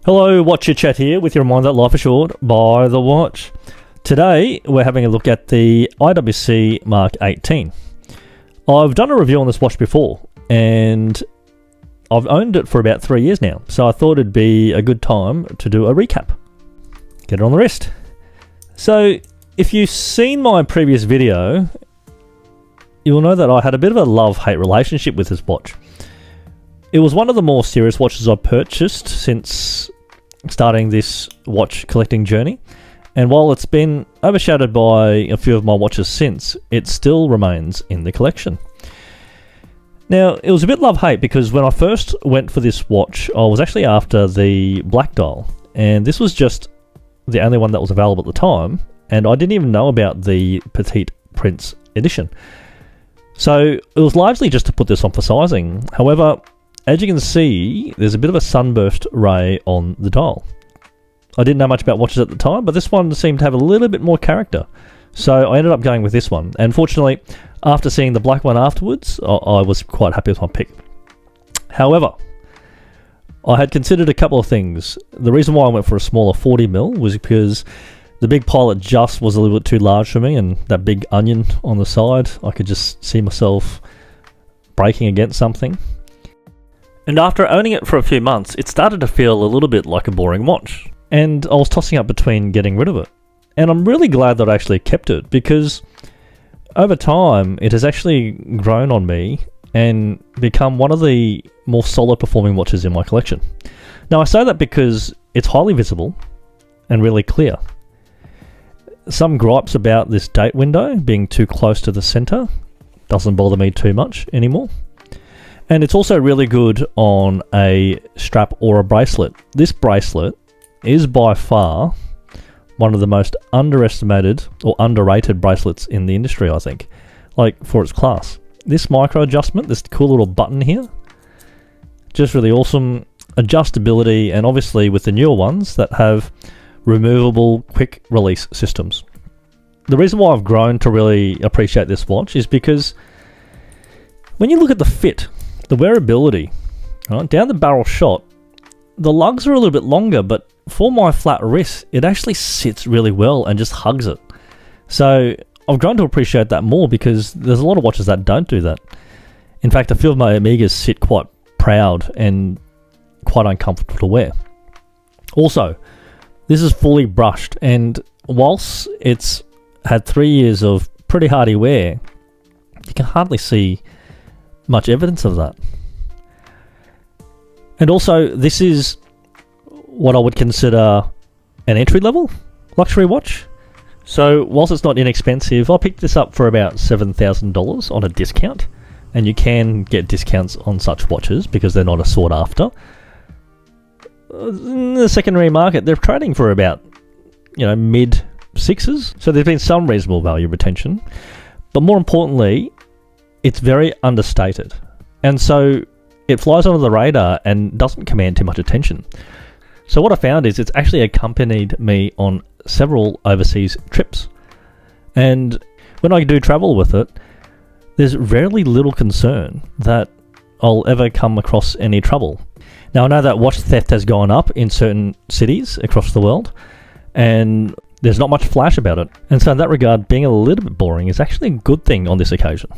Hello, Watcher Chat here with your reminder that life is short by the watch. Today we're having a look at the IWC Mark 18. I've done a review on this watch before and I've owned it for about 3 years now, so I thought it'd be a good time to do a recap. Get it on the wrist. So if you've seen my previous video, you'll know that I had a bit of a love-hate relationship with this watch. It was one of the more serious watches I've purchased since starting this watch collecting journey, and while it's been overshadowed by a few of my watches since, it still remains in the collection. Now, it was a bit love-hate because when I first went for this watch, I was actually after the black dial, and this was just the only one that was available at the time, and I didn't even know about the Petite Prince edition. So it was largely just to put this on for sizing. However, as you can see, there's a bit of a sunburst ray on the dial. I didn't know much about watches at the time, but this one seemed to have a little bit more character. So I ended up going with this one. And fortunately, after seeing the black one afterwards, I was quite happy with my pick. However, I had considered a couple of things. The reason why I went for a smaller 40mm was because the big pilot just was a little bit too large for me, and that big onion on the side, I could just see myself breaking against something. And after owning it for a few months, it started to feel a little bit like a boring watch. And I was tossing up between getting rid of it. And I'm really glad that I actually kept it, because over time, it has actually grown on me and become one of the more solid performing watches in my collection. Now, I say that because it's highly visible and really clear. Some gripes about this date window being too close to the center doesn't bother me too much anymore. And it's also really good on a strap or a bracelet. This bracelet is by far one of the most underestimated or underrated bracelets in the industry, I think, like for its class. This micro adjustment, this cool little button here, just really awesome adjustability, and obviously with the newer ones that have removable quick release systems. The reason why I've grown to really appreciate this watch is because when you look at the fit, the wearability, right, down the barrel shot, the lugs are a little bit longer, but for my flat wrist, it actually sits really well and just hugs it. So I've grown to appreciate that more, because there's a lot of watches that don't do that. In fact, a few of my Omegas sit quite proud and quite uncomfortable to wear. Also, this is fully brushed, and whilst it's had 3 years of pretty hardy wear, you can hardly see much evidence of that. And also, this is what I would consider an entry-level luxury watch. So whilst it's not inexpensive, I picked this up for about $7,000 on a discount, and you can get discounts on such watches because they're not as sought after. In the secondary market, they're trading for about, mid sixes, so there's been some reasonable value retention. But more importantly, it's very understated, and so it flies under the radar and doesn't command too much attention. So what I found is it's actually accompanied me on several overseas trips, and when I do travel with it, there's very little concern that I'll ever come across any trouble. Now, I know that watch theft has gone up in certain cities across the world, and there's not much flash about it, and so in that regard, being a little bit boring is actually a good thing on this occasion.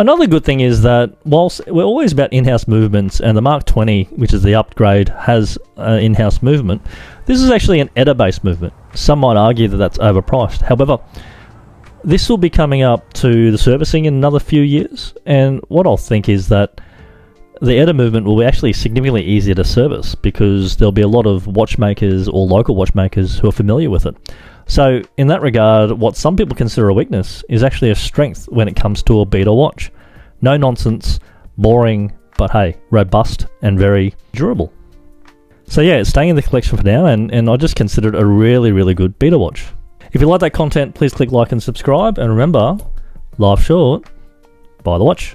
Another good thing is that whilst we're always about in-house movements, and the Mark 20, which is the upgrade, has an in-house movement, this is actually an ETA-based movement. Some might argue that that's overpriced. However, this will be coming up to the servicing in another few years, and what I'll think is that the ETA movement will be actually significantly easier to service, because there'll be a lot of watchmakers or local watchmakers who are familiar with it. So in that regard, what some people consider a weakness is actually a strength when it comes to a beater watch. No nonsense, boring, but hey, robust and very durable. So yeah, it's staying in the collection for now, and I just consider it a really, really good beater watch. If you like that content, please click like and subscribe, and remember, life's short, buy the watch.